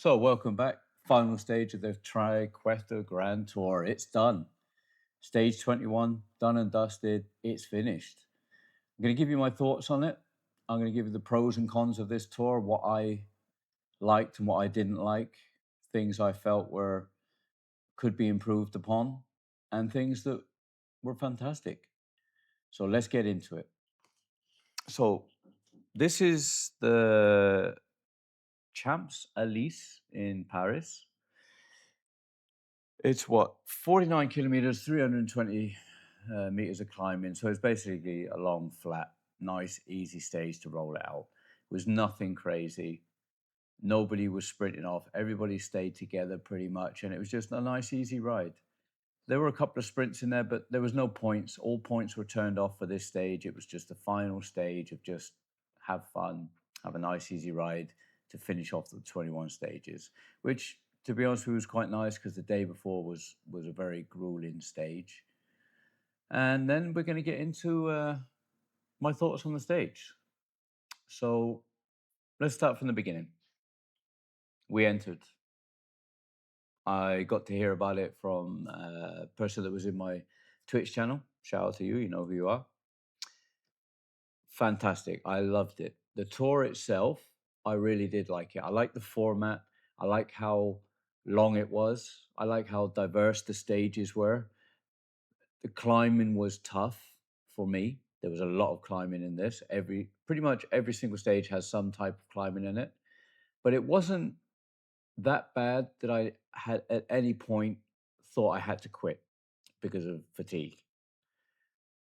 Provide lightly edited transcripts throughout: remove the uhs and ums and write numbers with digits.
So, welcome back. Final stage of the Triquetra Grand Tour. It's done. Stage 21, done and dusted. It's finished. I'm going to give you my thoughts on it. I'm going to give you the pros and cons of this tour, what I liked and what I didn't like, things I felt could be improved upon, and things that were fantastic. So, let's get into it. So, this is the Champs-Élysées in Paris. It's what, 49 kilometers, 320 meters of climbing. So it's basically a long, flat, nice, easy stage to roll it out. It was nothing crazy. Nobody was sprinting off. Everybody stayed together pretty much. And it was just a nice, easy ride. There were a couple of sprints in there, but there was no points. All points were turned off for this stage. It was just the final stage of just have fun, have a nice, easy ride to finish off the 21 stages, which, to be honest with you, was quite nice because the day before was a very grueling stage. And then we're going to get into my thoughts on the stage. So let's start from the beginning. We entered. I got to hear about it from a person that was in my Twitch channel. Shout out to you. You know who you are. Fantastic. I loved it. The tour itself, I really did like it. I like the format. I like how long it was. I like how diverse the stages were. The climbing was tough for me. There was a lot of climbing in this. Pretty much every single stage has some type of climbing in it. But it wasn't that bad that I had at any point thought I had to quit because of fatigue.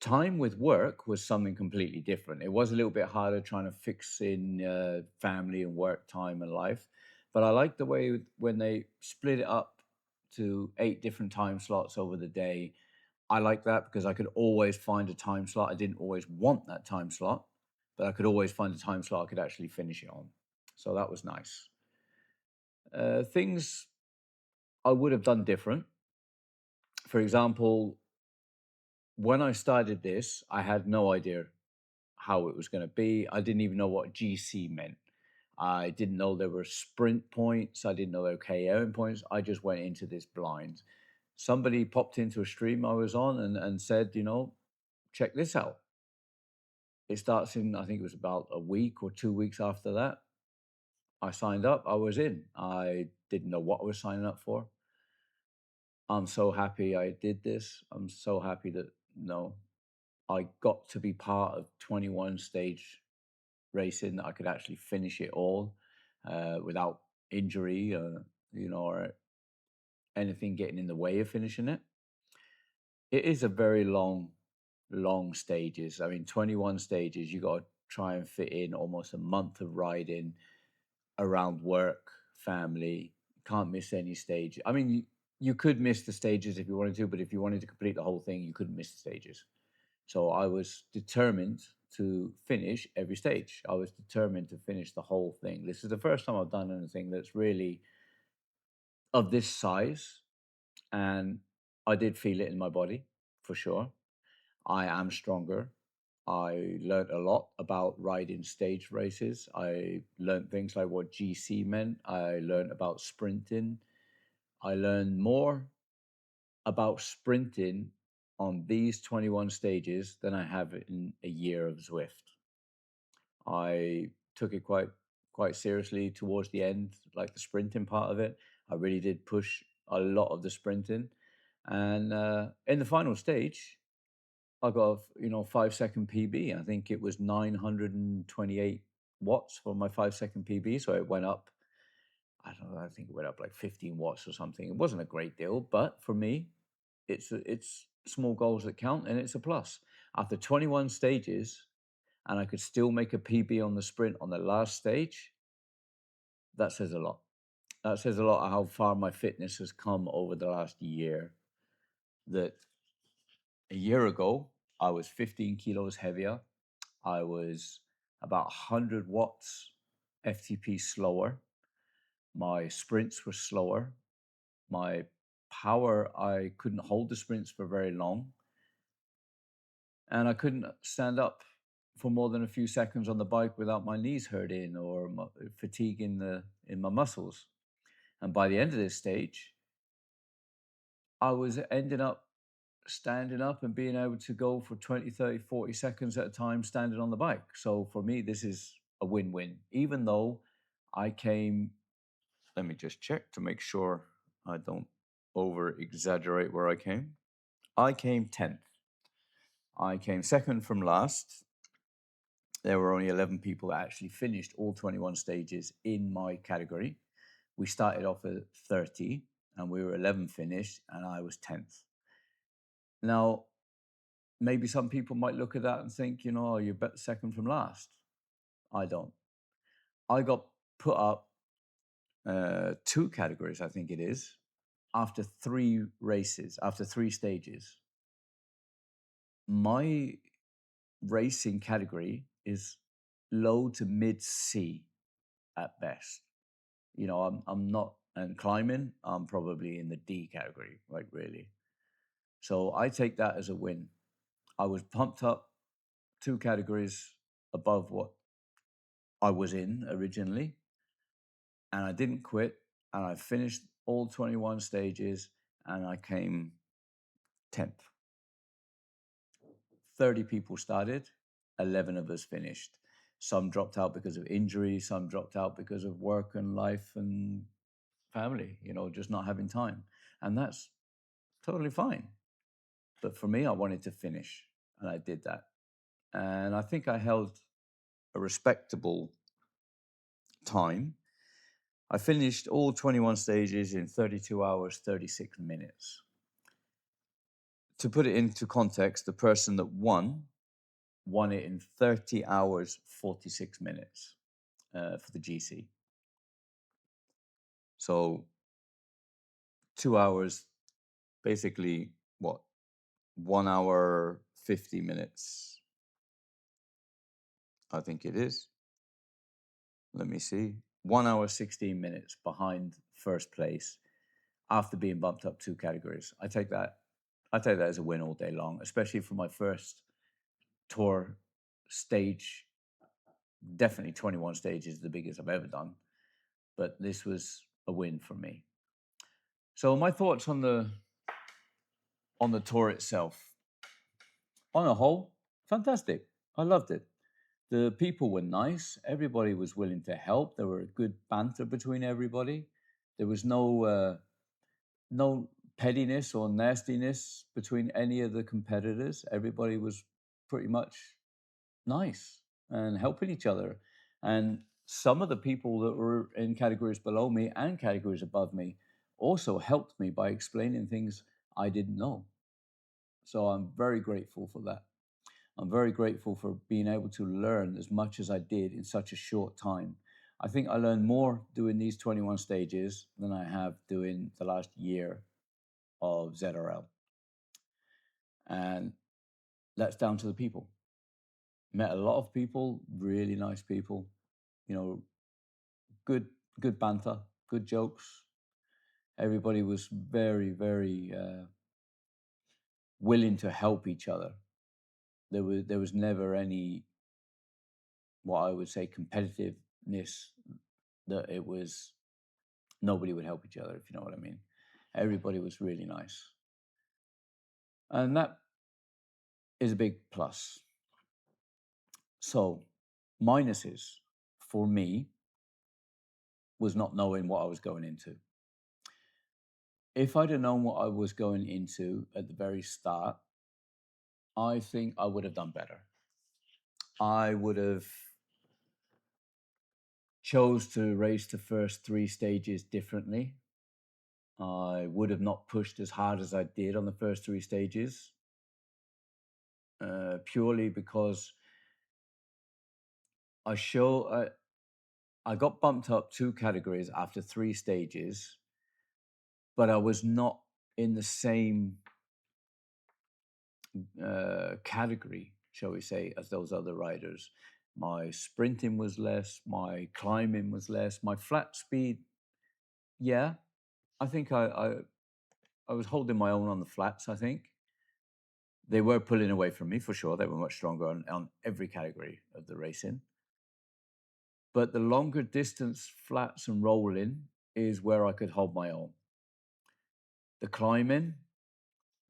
Time with work was something completely different. It was a little bit harder trying to fix in family and work time and life. But I like the way when they split it up to 8 different time slots over the day. I like that because I could always find a time slot. I didn't always want that time slot, but I could always find a time slot I could actually finish it on. So that was nice. Things I would have done different. For example, when I started this, I had no idea how it was going to be. I didn't even know what GC meant. I didn't know there were sprint points. I didn't know there were KOM points. I just went into this blind. Somebody popped into a stream I was on and said, check this out. It starts in, I think it was about a week or 2 weeks after that. I signed up. I was in. I didn't know what I was signing up for. I'm so happy I did this. I'm so happy that, I got to be part of 21 stage racing, that I could actually finish it all without injury, or anything getting in the way of finishing it. It is a very long stages. I mean, 21 stages, you got to try and fit in almost a month of riding around work, family. Can't miss any stage. I mean, you could miss the stages if you wanted to, but if you wanted to complete the whole thing, you couldn't miss the stages. So I was determined to finish every stage. I was determined to finish the whole thing. This is the first time I've done anything that's really of this size, and I did feel it in my body for sure. I am stronger. I learned a lot about riding stage races. I learned things like what GC meant. I learned about sprinting. I learned more about sprinting on these 21 stages than I have in a year of Zwift. I took it quite seriously towards the end, like the sprinting part of it. I really did push a lot of the sprinting, and in the final stage, I got 5-second PB. I think it was 928 watts for my 5-second PB, so it went up. I don't know. I think it went up like 15 watts or something. It wasn't a great deal, but for me, it's small goals that count, and it's a plus. After 21 stages, and I could still make a PB on the sprint on the last stage, that says a lot. That says a lot of how far my fitness has come over the last year. That a year ago, I was 15 kilos heavier. I was about 100 watts FTP slower. My sprints were slower. My power, I couldn't hold the sprints for very long. And I couldn't stand up for more than a few seconds on the bike without my knees hurting or fatigue in my muscles. And by the end of this stage, I was ending up standing up and being able to go for 20, 30, 40 seconds at a time standing on the bike. So for me, this is a win-win, even though I came, let me just check to make sure I don't over-exaggerate where I came. I came 10th. I came second from last. There were only 11 people that actually finished all 21 stages in my category. We started off at 30 and we were 11 finished and I was 10th. Now, maybe some people might look at that and think, you know, you're second from last. I don't. I got put up 2 categories, I think it is, after 3 races, after 3 stages. My racing category is low to mid C at best. You know, I'm not, and climbing, I'm probably in the D category, like really. So I take that as a win. I was pumped up 2 categories above what I was in originally, and I didn't quit, and I finished all 21 stages, and I came 10th. 30 people started, 11 of us finished. Some dropped out because of injury, some dropped out because of work and life and family, you know, just not having time. And that's totally fine. But for me, I wanted to finish, and I did that. And I think I held a respectable time. I finished all 21 stages in 32 hours, 36 minutes. To put it into context, the person that won it in 30 hours, 46 minutes for the GC. So 2 hours, basically, what? 1 hour, 50 minutes, I think it is. Let me see. 1 hour, 16 minutes behind first place after being bumped up 2 categories. I take that as a win all day long, especially for my first tour stage. Definitely 21 stages is the biggest I've ever done, but this was a win for me. So my thoughts on the tour itself. On a whole, fantastic. I loved it. The people were nice. Everybody was willing to help. There were good banter between everybody. There was no pettiness or nastiness between any of the competitors. Everybody was pretty much nice and helping each other. And some of the people that were in categories below me and categories above me also helped me by explaining things I didn't know. So I'm very grateful for that. I'm very grateful for being able to learn as much as I did in such a short time. I think I learned more doing these 21 stages than I have doing the last year of ZRL. And that's down to the people. Met a lot of people, really nice people, you know, good banter, good jokes. Everybody was very, very willing to help each other. There was never any, what I would say, competitiveness, that it was nobody would help each other, if you know what I mean. Everybody was really nice. And that is a big plus. So minuses for me was not knowing what I was going into. If I'd have known what I was going into at the very start, I think I would have done better. I would have chose to race the first 3 stages differently. I would have not pushed as hard as I did on the first 3 stages, purely because I got bumped up 2 categories after 3 stages, but I was not in the same category, shall we say, as those other riders. My sprinting was less, my climbing was less, my flat speed, yeah. I think I was holding my own on the flats, I think. They were pulling away from me, for sure. They were much stronger on every category of the racing. But the longer distance flats and rolling, is where I could hold my own. The climbing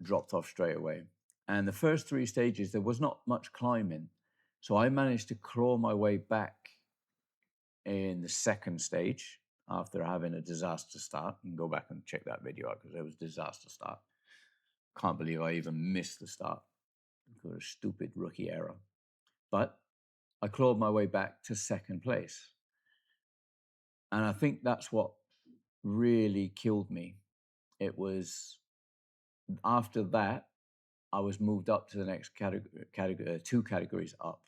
dropped off straight away. And the first 3 stages, there was not much climbing. So I managed to claw my way back in the second stage after having a disaster start. And go back and check that video out because it was a disaster start. Can't believe I even missed the start. Got a stupid rookie error. But I clawed my way back to second place. And I think that's what really killed me. It was after that, I was moved up to the next category, 2 categories up,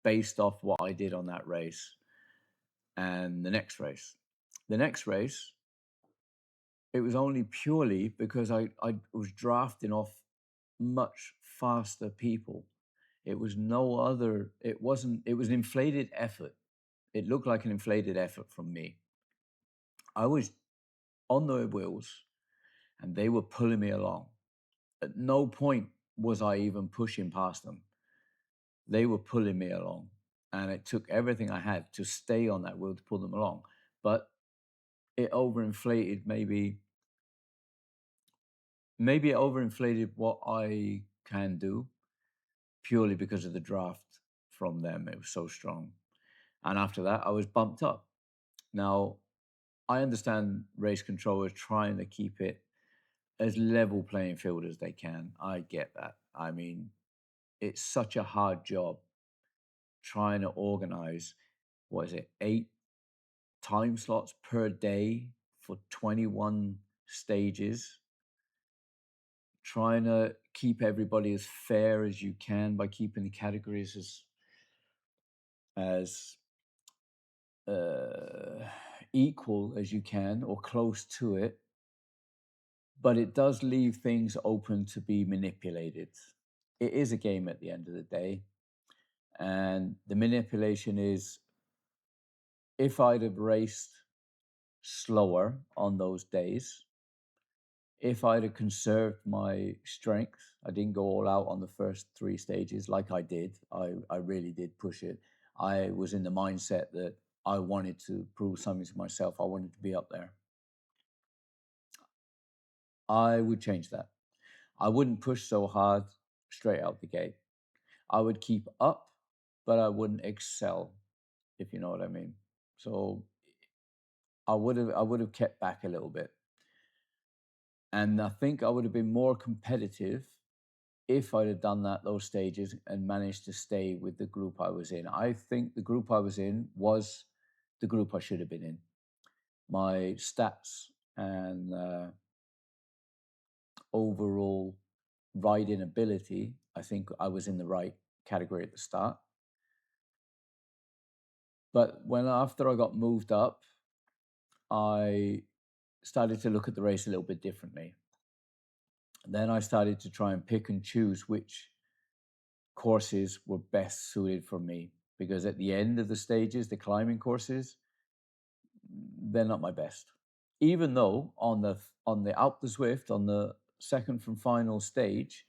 based off what I did on that race and the next race. The next race, it was only purely because I was drafting off much faster people. It was no other, it was an inflated effort. It looked like an inflated effort from me. I was on the wheels and they were pulling me along. At no point was I even pushing past them. They were pulling me along, and it took everything I had to stay on that wheel to pull them along. But it overinflated maybe it overinflated what I can do purely because of the draft from them. It was so strong. And after that, I was bumped up. Now, I understand race controllers trying to keep it as level playing field as they can. I get that. I mean, it's such a hard job trying to organize, 8 time slots per day for 21 stages, trying to keep everybody as fair as you can by keeping the categories as equal as you can or close to it. But it does leave things open to be manipulated. It is a game at the end of the day. And the manipulation is, if I'd have raced slower on those days, if I'd have conserved my strength, I didn't go all out on the first 3 stages like I did. I really did push it. I was in the mindset that I wanted to prove something to myself. I wanted to be up there. I would change that. I wouldn't push so hard straight out the gate. I would keep up, but I wouldn't excel, if you know what I mean. So I would have kept back a little bit. And I think I would have been more competitive if I'd have done those stages and managed to stay with the group I was in. I think the group I was in was the group I should have been in. My stats and overall riding ability, I think I was in the right category at the start. But after I got moved up, I started to look at the race a little bit differently. Then I started to try and pick and choose which courses were best suited for me, because at the end of the stages, the climbing courses, they're not my best. Even though on the Alpe de Zwift, on the second from final stage,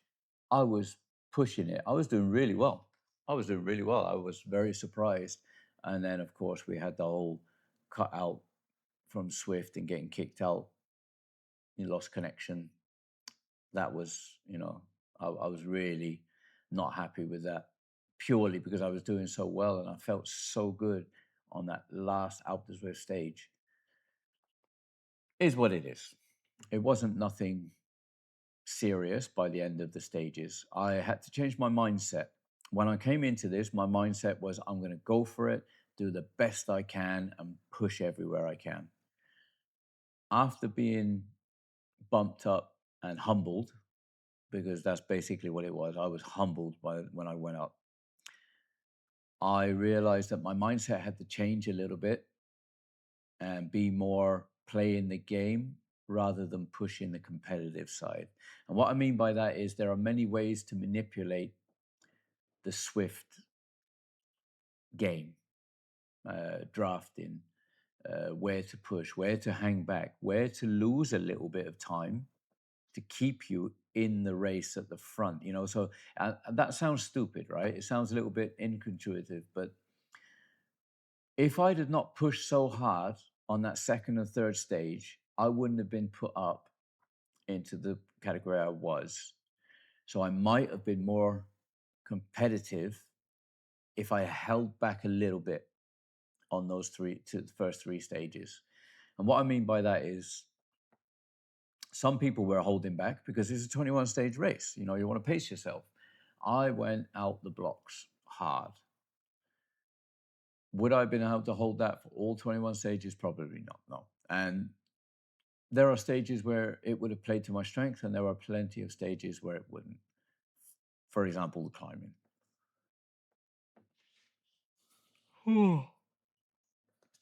I was pushing it. I was doing really well. I was very surprised. And then, of course, we had the whole cut out from Zwift and getting kicked out. You lost connection. That was, I was really not happy with that, purely because I was doing so well and I felt so good on that last Alpe d'Huez stage. Is what it is. It wasn't nothing serious by the end of the stages. I had to change my mindset. When I came into this, my mindset was, I'm going to go for it, do the best I can, and push everywhere I can. After being bumped up and humbled, because that's basically what it was, I was humbled when I went up. I realized that my mindset had to change a little bit and be more playing the game rather than pushing the competitive side. And what I mean by that is there are many ways to manipulate the Zwift game, drafting, where to push, where to hang back, where to lose a little bit of time to keep you in the race at the front, So that sounds stupid, right? It sounds a little bit intuitive, but if I did not push so hard on that second and third stage, I wouldn't have been put up into the category I was. So I might have been more competitive if I held back a little bit on those the first three stages. And what I mean by that is some people were holding back because it's a 21 stage race. You know, you want to pace yourself. I went out the blocks hard. Would I have been able to hold that for all 21 stages? Probably not, no. And there are stages where it would have played to my strength, and there are plenty of stages where it wouldn't. For example, the climbing.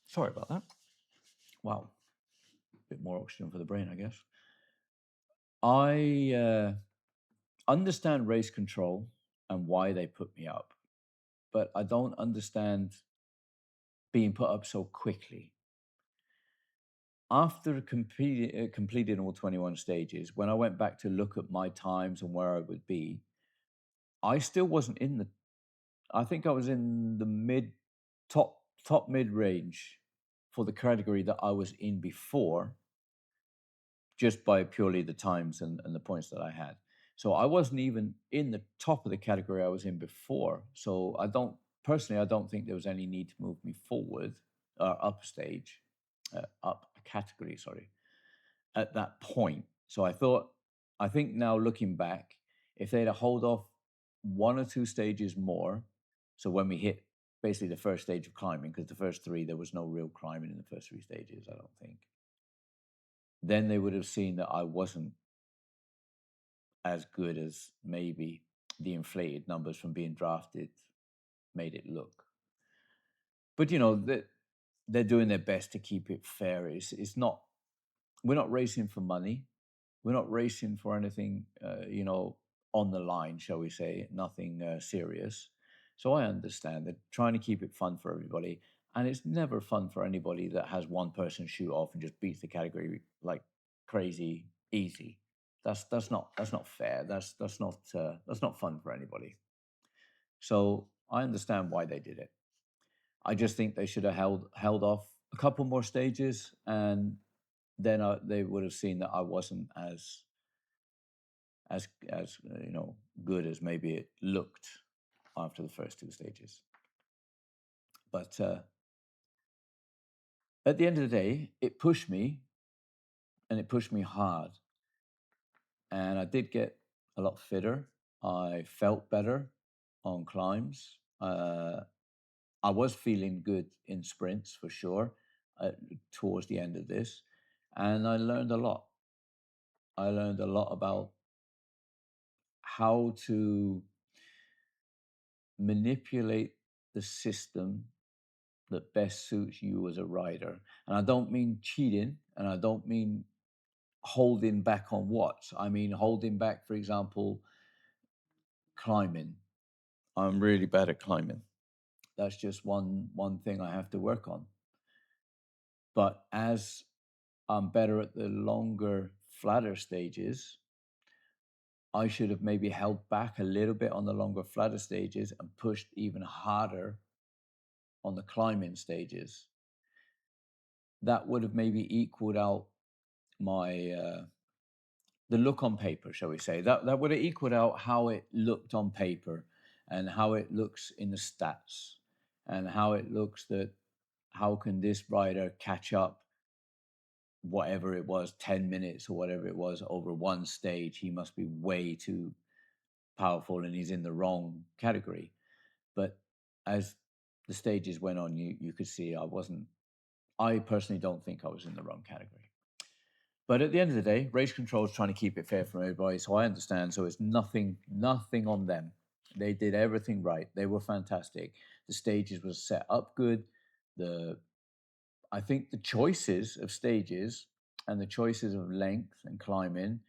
Sorry about that. Wow. A bit more oxygen for the brain, I guess. I understand race control and why they put me up, but I don't understand being put up so quickly. After completing all 21 stages, when I went back to look at my times and where I would be, I still wasn't in the, I think I was in the top mid range for the category that I was in before, just by purely the times and the points that I had. So I wasn't even in the top of the category I was in before. So I don't think there was any need to move me forward, up a stage, up a category, sorry, at that point. So I think now looking back, if they'd have hold off one or two stages more, so when we hit basically the first stage of climbing, because the first three, there was no real climbing in the first three stages, I don't think, then they would have seen that I wasn't as good as maybe the inflated numbers from being drafted made it look. But, you know, they're doing their best to keep it fair. It's not, we're not racing for money. We're not racing for anything, you know, on the line, shall we say, nothing serious. So I understand they're trying to keep it fun for everybody. And it's never fun for anybody that has one person shoot off and just beats the category like crazy easy. That's not fair. That's not fun for anybody. So I understand why they did it. I just think they should have held off a couple more stages, and then they would have seen that I wasn't as you know, good as maybe it looked after the first two stages. But at the end of the day, it pushed me, and it pushed me hard. And I did get a lot fitter. I felt better on climbs. I was feeling good in sprints for sure towards the end of this. And I learned a lot. I learned a lot about how to manipulate the system that best suits you as a rider. And I don't mean cheating, and I don't mean holding back on watts. I mean holding back, for example, climbing. I'm really bad at climbing. That's just one thing I have to work on. But as I'm better at the longer, flatter stages, I should have maybe held back a little bit on the longer, flatter stages and pushed even harder on the climbing stages. That would have maybe equaled out my the look on paper, shall we say. That would have equaled out how it looked on paper and how it looks in the stats and how it looks that how can this rider catch up whatever it was, 10 minutes or whatever it was over one stage. He must be way too powerful and he's in the wrong category. But as the stages went on, you could see I personally don't think I was in the wrong category. But at the end of the day, race control is trying to keep it fair for everybody. So I understand. So it's nothing on them. They did everything right. They were fantastic. The stages were set up good. I think the choices of stages and the choices of length and climbing,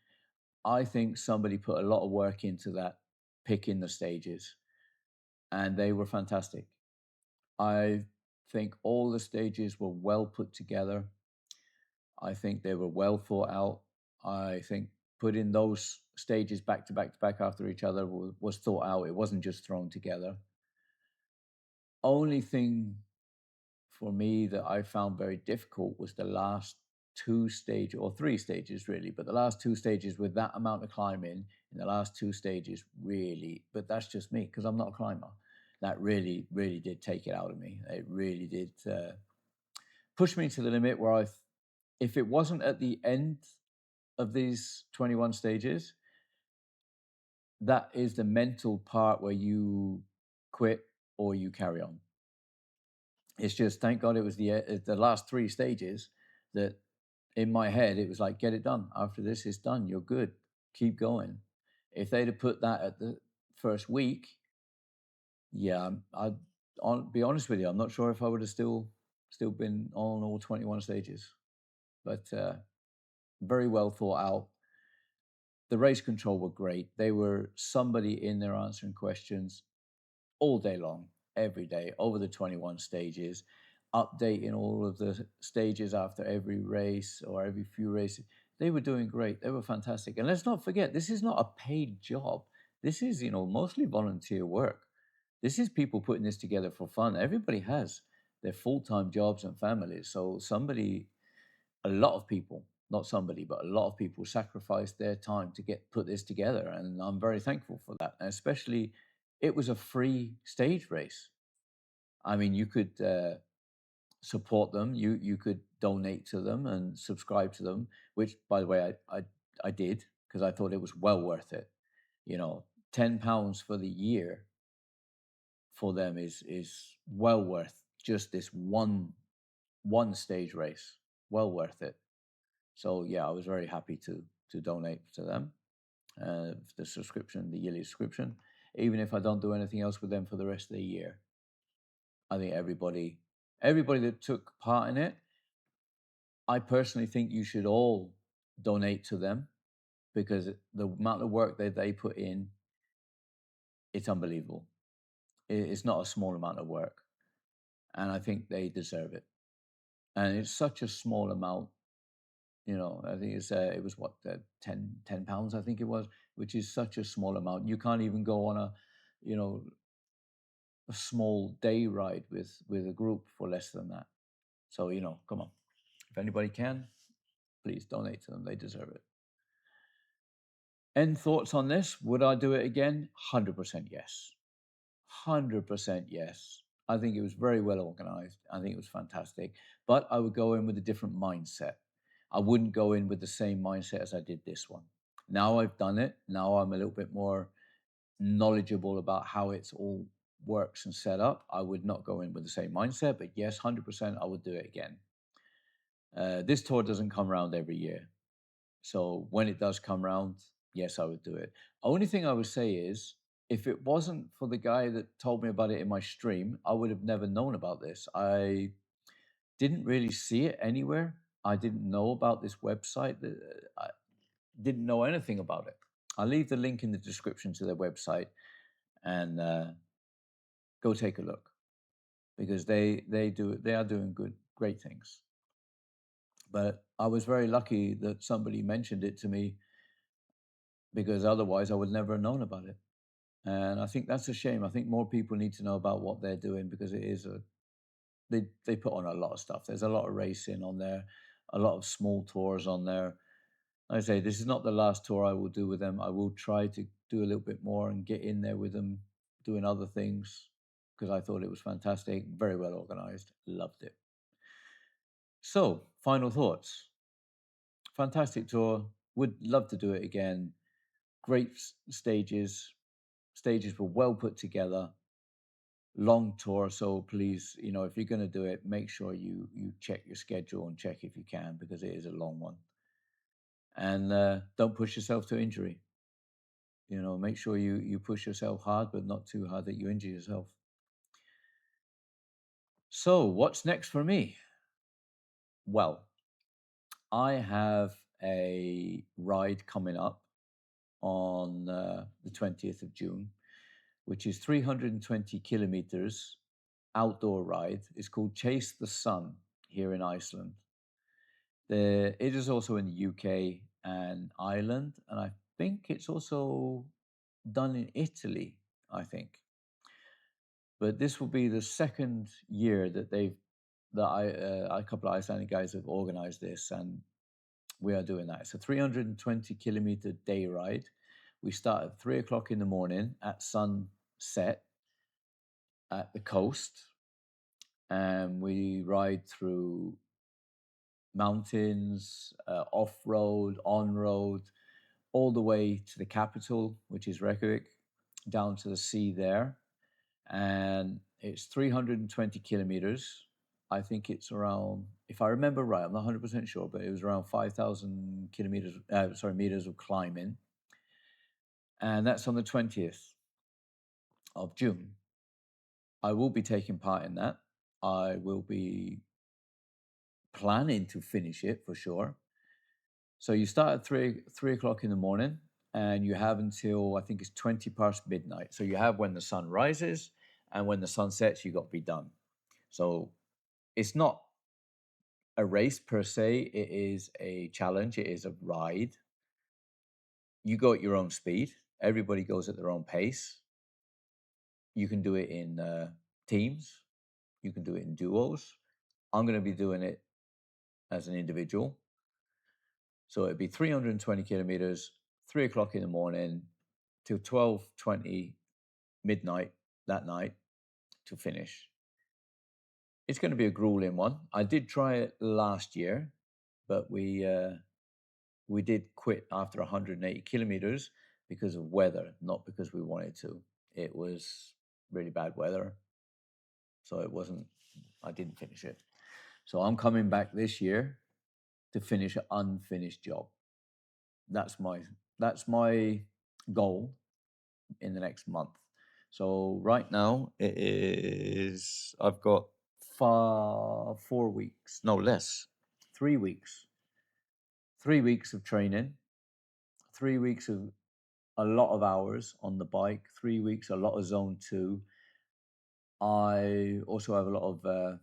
I think somebody put a lot of work into that, picking the stages, and they were fantastic. I think all the stages were well put together. I think they were well thought out. I think putting those stages back to back to back after each other was thought out. It wasn't just thrown together. Only thing for me that I found very difficult was the last two stages, or three stages really, but the last two stages with that amount of climbing in the last two stages really, but that's just me because I'm not a climber. That really, really did take it out of me. It really did push me to the limit where if it wasn't at the end of these 21 stages, that is the mental part where you quit or you carry on. It's just, thank God it was the last three stages that in my head, it was like, get it done. After this, it's done. You're good. Keep going. If they'd have put that at the first week, yeah, I'll be honest with you, I'm not sure if I would have still been on all 21 stages. But very well thought out. The race control were great. They were somebody in there answering questions all day long, every day, over the 21 stages, updating all of the stages after every race or every few races. They were doing great. They were fantastic. And let's not forget, this is not a paid job. This is, mostly volunteer work. This is people putting this together for fun. Everybody has their full-time jobs and families. So a lot of people, not somebody, but a lot of people sacrificed their time to put this together. And I'm very thankful for that. And especially, it was a free stage race. I mean, you could support them. You could donate to them and subscribe to them, which, by the way, I did because I thought it was well worth it. £10 for the year for them is well worth just this one stage race. Well worth it. So yeah, I was very happy to donate to them, the subscription, the yearly subscription, even if I don't do anything else with them for the rest of the year. I think everybody that took part in it, I personally think you should all donate to them because the amount of work that they put in, it's unbelievable. It's not a small amount of work, and I think they deserve it. And it's such a small amount. I think it was what, £10, I think it was, which is such a small amount. You can't even go on a small day ride with a group for less than that. So, come on. If anybody can, please donate to them. They deserve it. End thoughts on this? Would I do it again? 100% yes. 100% yes. I think it was very well organized. I think it was fantastic. But I would go in with a different mindset. I wouldn't go in with the same mindset as I did this one. Now I've done it. Now I'm a little bit more knowledgeable about how it's all works and set up. I would not go in with the same mindset, but yes, 100% I would do it again. This tour doesn't come around every year. So when it does come around, yes, I would do it. Only thing I would say is, if it wasn't for the guy that told me about it in my stream, I would have never known about this. I didn't really see it anywhere. I didn't know about this website. I didn't know anything about it. I'll leave the link in the description to their website and go take a look because they are doing great things. But I was very lucky that somebody mentioned it to me because otherwise I would never have known about it. And I think that's a shame. I think more people need to know about what they're doing because it is they put on a lot of stuff. There's a lot of racing on there, a lot of small tours on there. Like I say, this is not the last tour I will do with them. I will try to do a little bit more and get in there with them, doing other things because I thought it was fantastic, very well organized, loved it. So, final thoughts. Fantastic tour. Would love to do it again. Great stages. Stages were well put together. Long tour, so please, if you're going to do it, make sure you check your schedule and check if you can because it is a long one. And don't push yourself to injury. Make sure you push yourself hard, but not too hard that you injure yourself. So what's next for me? Well, I have a ride coming up on the 20th of June, which is 320 kilometers outdoor ride. It's called Chase the Sun here in Iceland. It is also in the UK and Ireland, and I think it's also done in Italy, I think. But this will be the second year that they've a couple of Icelandic guys have organized this, and we are doing that. It's a 320-kilometer day ride. We start at 3 o'clock in the morning at sunset at the coast, and we ride through mountains, off-road, on-road, all the way to the capital, which is Reykjavik, down to the sea there. And it's 320 kilometers. I think it's around, if I remember right, I'm not 100% sure, but it was around 5,000 meters of climbing. And that's on the 20th of June. I will be taking part in that. I will be planning to finish it for sure. So you start at 3 o'clock in the morning, and you have until, I think it's 20 past midnight. So you have when the sun rises, and when the sun sets, you got to be done. So it's not a race per se. It is a challenge. It is a ride. You go at your own speed. Everybody goes at their own pace. You can do it in teams. You can do it in duos. I'm going to be doing it as an individual. So it'd be 320 kilometers, 3 o'clock in the morning till 12:20 midnight that night to finish. It's going to be a grueling one. I did try it last year, but we did quit after 180 kilometers because of weather, not because we wanted to. It was really bad weather, so I didn't finish it. So I'm coming back this year to finish an unfinished job. That's my goal in the next month. So right now I've got 4 weeks, no less, 3 weeks. 3 weeks of training, 3 weeks of a lot of hours on the bike, 3 weeks, a lot of zone 2. I also have a lot of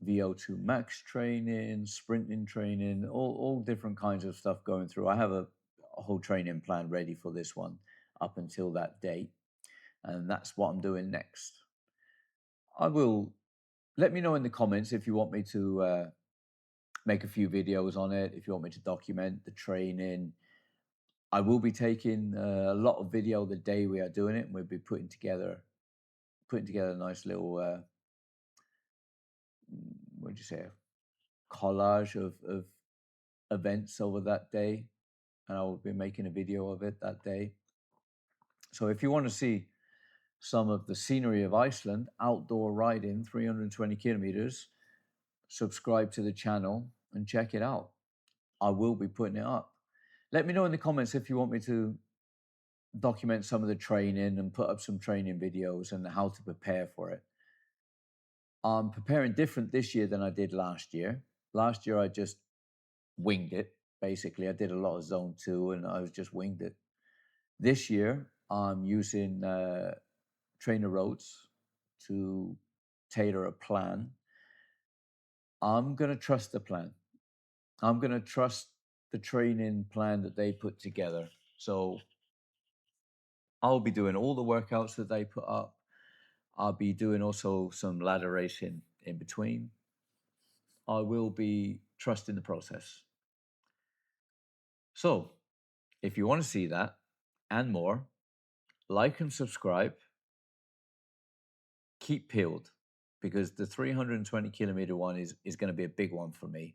VO2 max training, sprinting training, all different kinds of stuff going through. I have a whole training plan ready for this one up until that date. And that's what I'm doing next. Let me know in the comments if you want me to make a few videos on it, if you want me to document the training. I will be taking a lot of video the day we are doing it, and we'll be putting together a nice little collage of events over that day, and I will be making a video of it that day. So if you want to see some of the scenery of Iceland, outdoor riding, 320 kilometers, subscribe to the channel and check it out. I will be putting it up. Let me know in the comments if you want me to document some of the training and put up some training videos and how to prepare for it. I'm preparing different this year than I did last year. Last year, I just winged it. Basically, I did a lot of zone 2 and I was just winged it. This year, I'm using TrainerRoads to tailor a plan. I'm going to trust the plan. I'm going to trust the training plan that they put together. So I'll be doing all the workouts that they put up. I'll be doing also some ladder racing in between. I will be trusting the process. So if you want to see that and more, like and subscribe. Keep peeled, because the 320 kilometer one is going to be a big one for me.